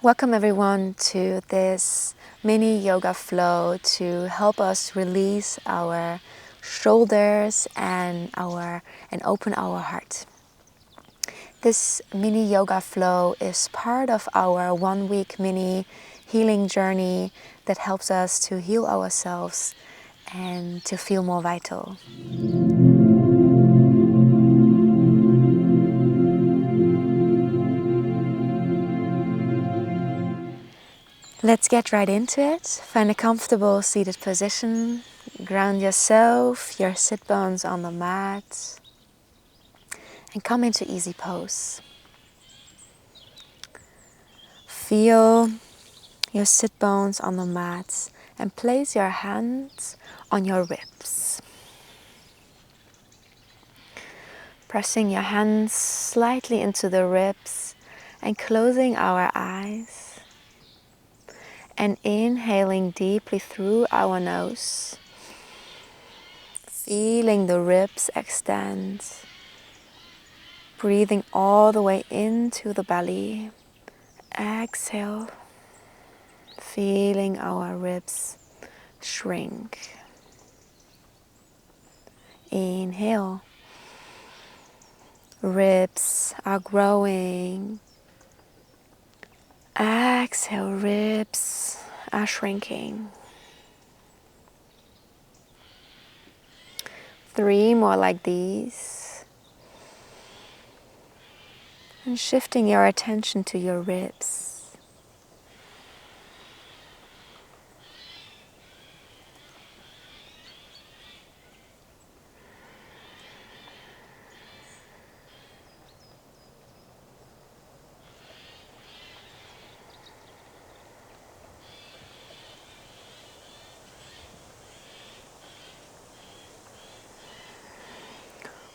Welcome everyone to this mini yoga flow to help us release our shoulders and open our heart. This mini yoga flow is part of our 1 week mini healing journey that helps us to heal ourselves and to feel more vital. Let's get right into it. Find a comfortable seated position. Ground yourself, your sit bones on the mat, and come into easy pose. Feel your sit bones on the mat and place your hands on your ribs. Pressing your hands slightly into the ribs and closing our eyes. And inhaling deeply through our nose. Feeling the ribs extend. Breathing all the way into the belly. Exhale. Feeling our ribs shrink. Inhale. Ribs are growing. Exhale, ribs are shrinking. 3 more like these. And shifting your attention to your ribs.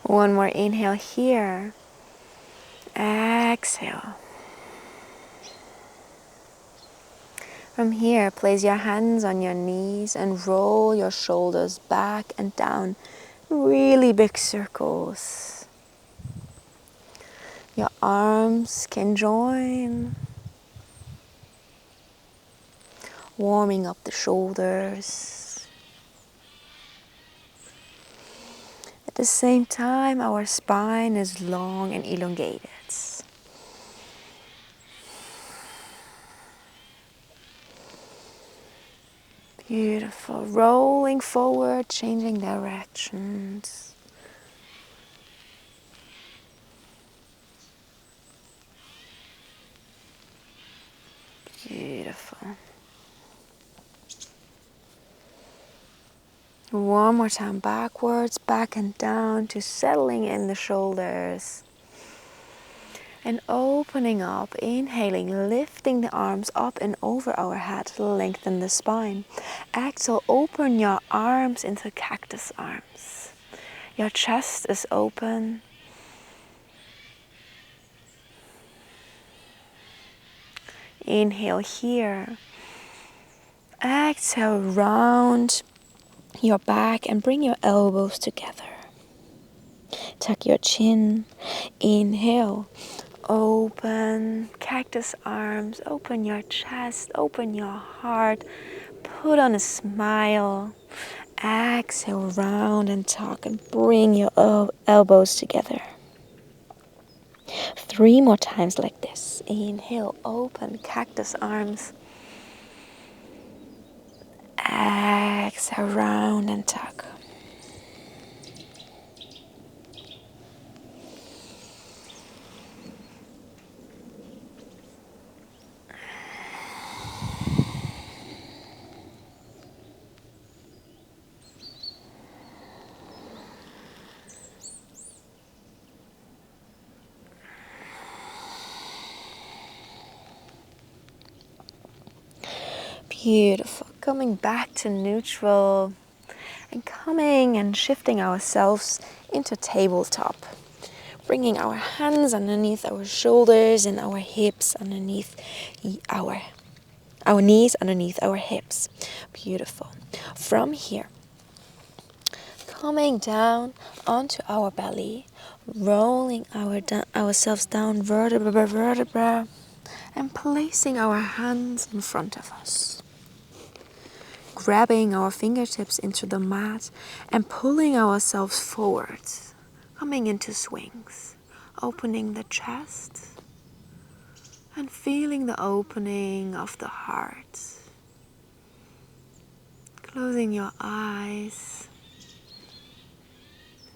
One more inhale here. Exhale. From here, place your hands on your knees and roll your shoulders back and down. Really big circles. Your arms can join. Warming up the shoulders. At the same time, our spine is long and elongated. Beautiful. Rolling forward, changing directions. Beautiful. One more time, backwards, back and down to settling in the shoulders. And opening up, inhaling, lifting the arms up and over our head, lengthen the spine. Exhale, open your arms into cactus arms. Your chest is open. Inhale here. Exhale, round your back and bring your elbows together. Tuck your chin. Inhale. Open cactus arms, open your chest, open your heart, put on a smile. Exhale, round and tuck and bring your elbows together. 3 more times like this. Inhale, open cactus arms. Exhale, round and tuck. Beautiful. Coming back to neutral and coming and shifting ourselves into tabletop. Bringing our hands underneath our shoulders and our hips underneath our knees underneath our hips. Beautiful. From here, coming down onto our belly, rolling ourselves down vertebra by vertebra. and placing our hands in front of us. Grabbing our fingertips into the mat and pulling ourselves forward, coming into swings, opening the chest and feeling the opening of the heart. Closing your eyes,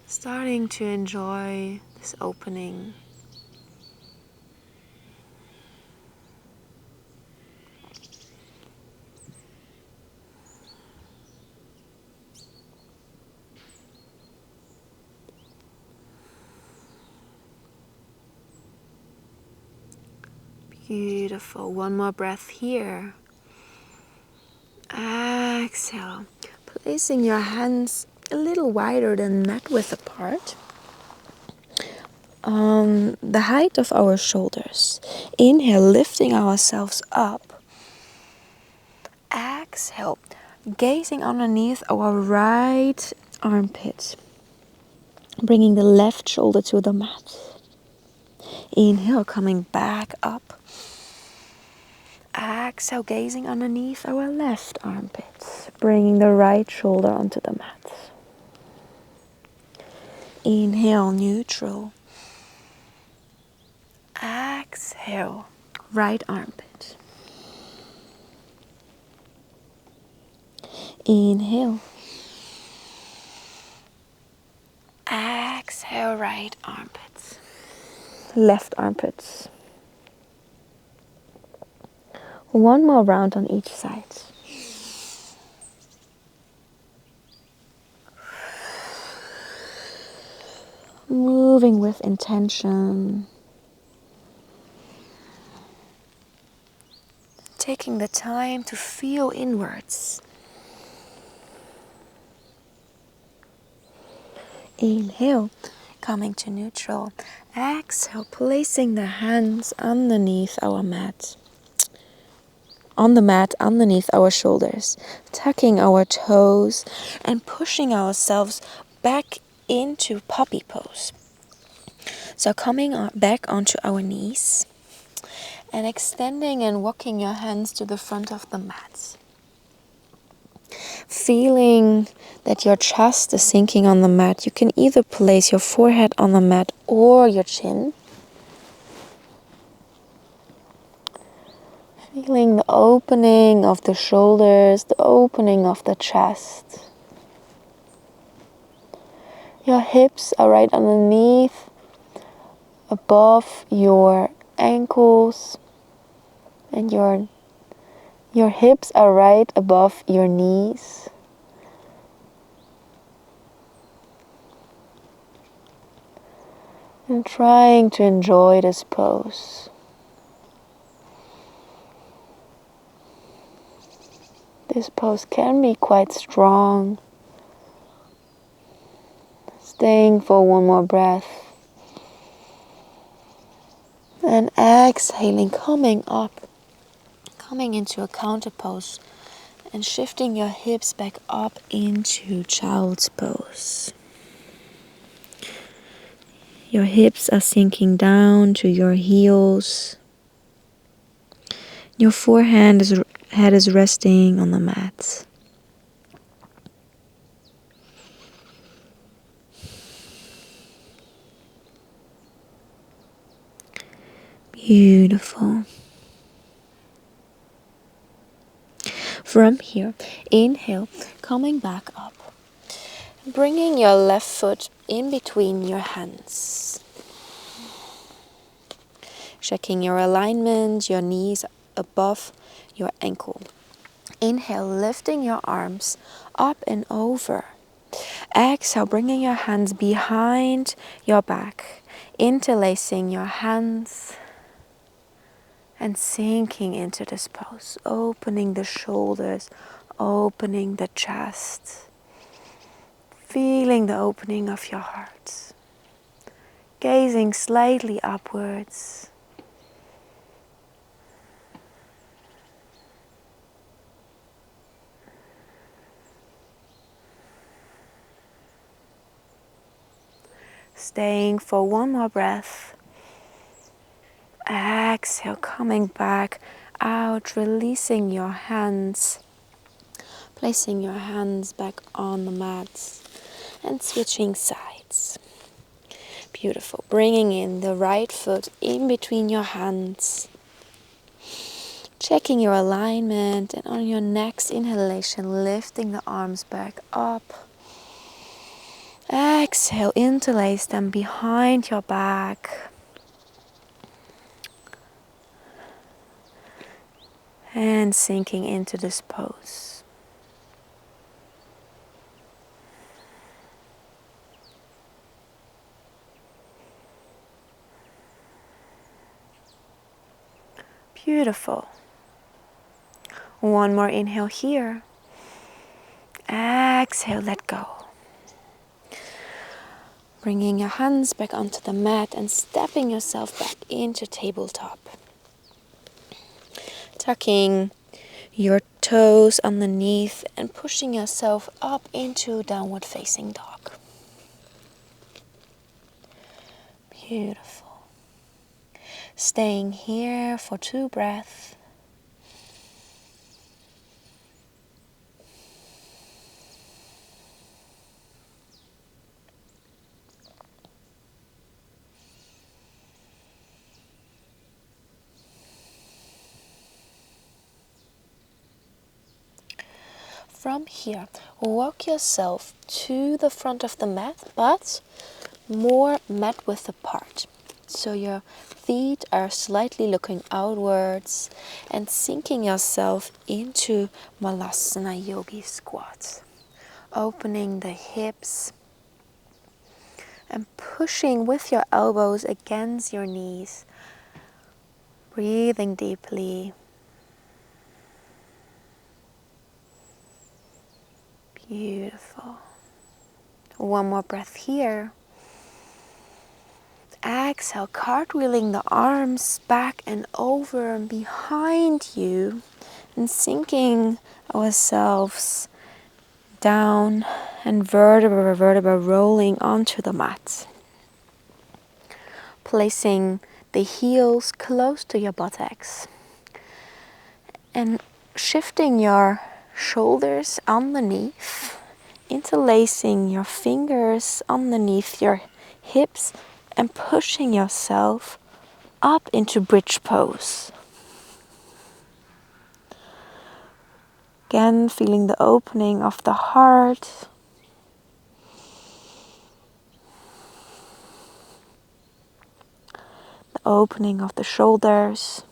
starting to enjoy this opening. Beautiful. One more breath here. Exhale. Placing your hands a little wider than mat width apart. On the height of our shoulders. Inhale, lifting ourselves up. Exhale, gazing underneath our right armpit. Bringing the left shoulder to the mat. Inhale, coming back up. Exhale, gazing underneath our left armpit, bringing the right shoulder onto the mat. Inhale, neutral. Exhale, right armpit. Inhale. Exhale, right armpit. Left armpit. One more round on each side. Moving with intention. Taking the time to feel inwards. Inhale, coming to neutral. Exhale, placing the hands underneath our mat. On the mat underneath our shoulders, tucking our toes and pushing ourselves back into puppy pose. So coming back onto our knees and extending and walking your hands to the front of the mat. Feeling that your chest is sinking on the mat, you can either place your forehead on the mat or your chin. Feeling the opening of the shoulders, the opening of the chest. Your hips are right underneath, above your ankles, and your hips are right above your knees. And trying to enjoy this pose. This pose can be quite strong. Staying for one more breath. And exhaling, coming up, coming into a counter pose and shifting your hips back up into child's pose. Your hips are sinking down to your heels. Your head is resting on the mat. Beautiful. From here, inhale, coming back up. Bringing your left foot in between your hands. Checking your alignment, your knees above your ankle. Inhale, lifting your arms up and over. Exhale, bringing your hands behind your back. Interlacing your hands and sinking into this pose. Opening the shoulders, opening the chest. Feeling the opening of your heart. Gazing slightly upwards. Staying for one more breath. Exhale, coming back out, releasing your hands, placing your hands back on the mat and switching sides. Beautiful. Bringing in the right foot in between your hands. Checking your alignment, and on your next inhalation, lifting the arms back up. Exhale, interlace them behind your back. And sinking into this pose. Beautiful. One more inhale here. Exhale, let go. Bringing your hands back onto the mat and stepping yourself back into tabletop. Tucking your toes underneath and pushing yourself up into downward facing dog. Beautiful. Staying here for 2 breaths. From here, walk yourself to the front of the mat, but more mat width apart. So your feet are slightly looking outwards and sinking yourself into Malasana Yogi squat. Opening the hips and pushing with your elbows against your knees. Breathing deeply. Beautiful. One more breath here. Exhale, cartwheeling the arms back and over and behind you and sinking ourselves down and vertebra by vertebra rolling onto the mat. Placing the heels close to your buttocks and shifting your shoulders underneath, interlacing your fingers underneath your hips and pushing yourself up into bridge pose. Again, feeling the opening of the heart. The opening of the shoulders.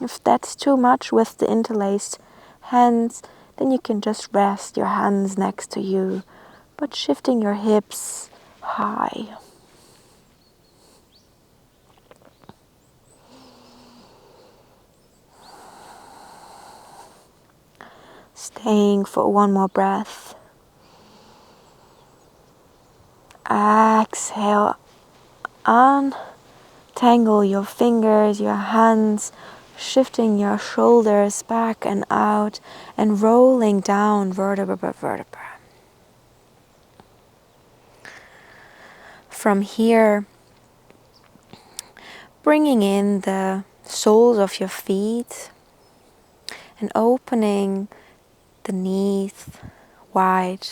If that's too much with the interlaced hands, then you can just rest your hands next to you, but shifting your hips high. Staying for one more breath. Exhale, untangle your fingers, your hands, shifting your shoulders back and out and rolling down vertebra by vertebra. From here, bringing in the soles of your feet and opening the knees wide,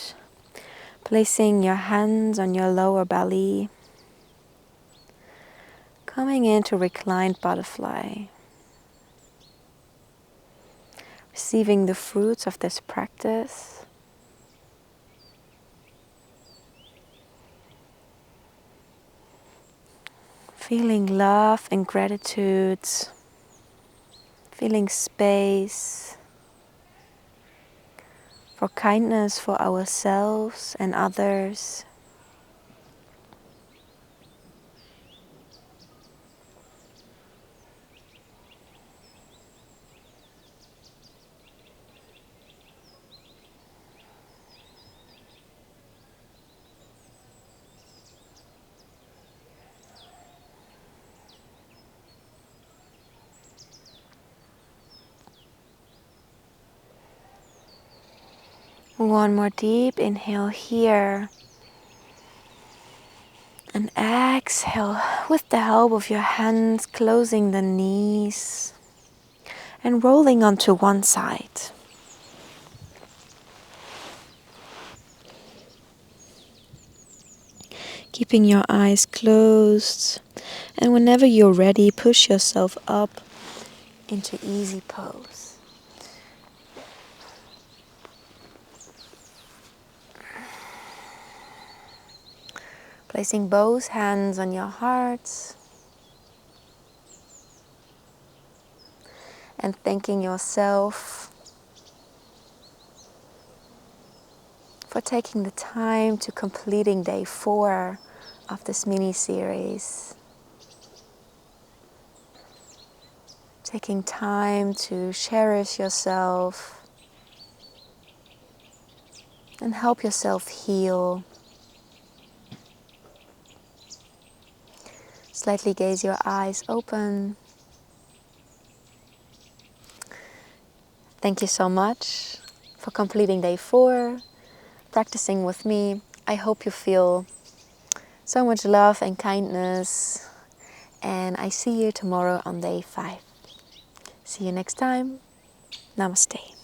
placing your hands on your lower belly, coming into reclined butterfly. Receiving the fruits of this practice. Feeling love and gratitude. Feeling space for kindness for ourselves and others. One more deep inhale here. exhale with the help of your hands, closing the knees and rolling onto one side. Keeping your eyes closed, and whenever you're ready, push yourself up into easy pose. Placing both hands on your heart and thanking yourself for taking the time to completing day 4 of this mini-series. Taking time to cherish yourself and help yourself heal. Slightly gaze your eyes open. Thank you so much for completing day 4, practicing with me. I hope you feel so much love and kindness, and I see you tomorrow on day 5. See you next time. Namaste.